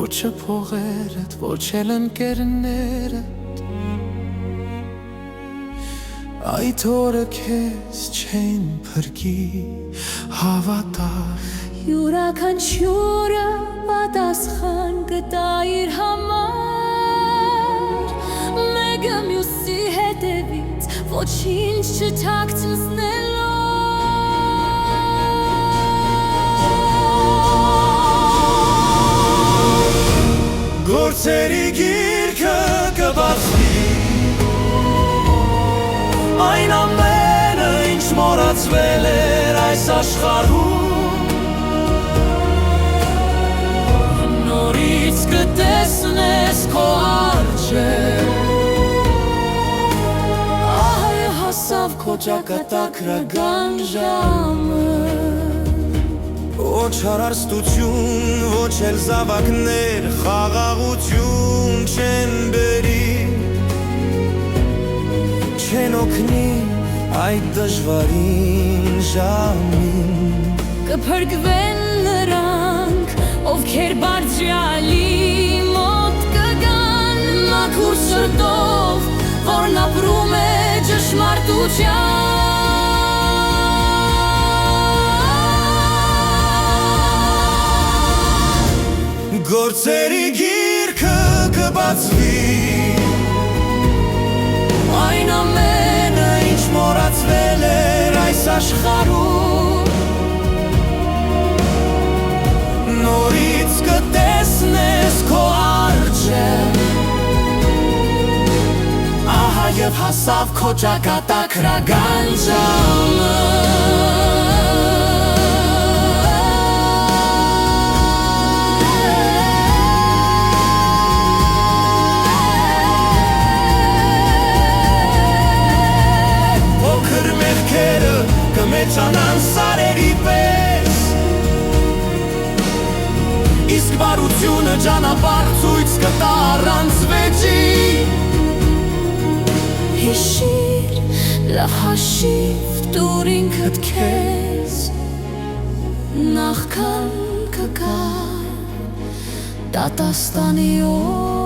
Ոչը փողերդ, ոչ էլ ընկերներդ Այդ օրը քեզ չեն փրկի հավատալ Յուրաքանչյուրը պատասխան կտա իր համար Մեկը մյուսի հետևից ոչինչ չթաքցնելով Գործերի գիրքը կբացվի Այն ամենը ինչ մոռացվել էր այս աշխարհում Նորից կտեսնես քո առջև Ահա հասավ քո ճակատագրական ժամը Ոչ հարստություն, ոչ էլ զավակներ Խաղաղություն չեն բերի Չեն օգնի այդ դժվարին ժամին Կփրկվեն նրանք, ովքեր բարձրալի մոտ կգան Մաքուր սրտով, որն ապրում է ճշմարտության Գործերի գիրքը կբացվի Այն ամենը ինչ մոռացվել էր այս աշխարհում Նորից կտեսնես քո առջև Ահա և հասավ քո ճակատագրական ժամը Կմեծանան սարերի պես Իսկ բարությունը ճանապարհ ցույց կտա առանց վեճի Հիշիր, լավ հաշիվ տուր ինքդ քեզ Նախքան կգա դատաստանի օր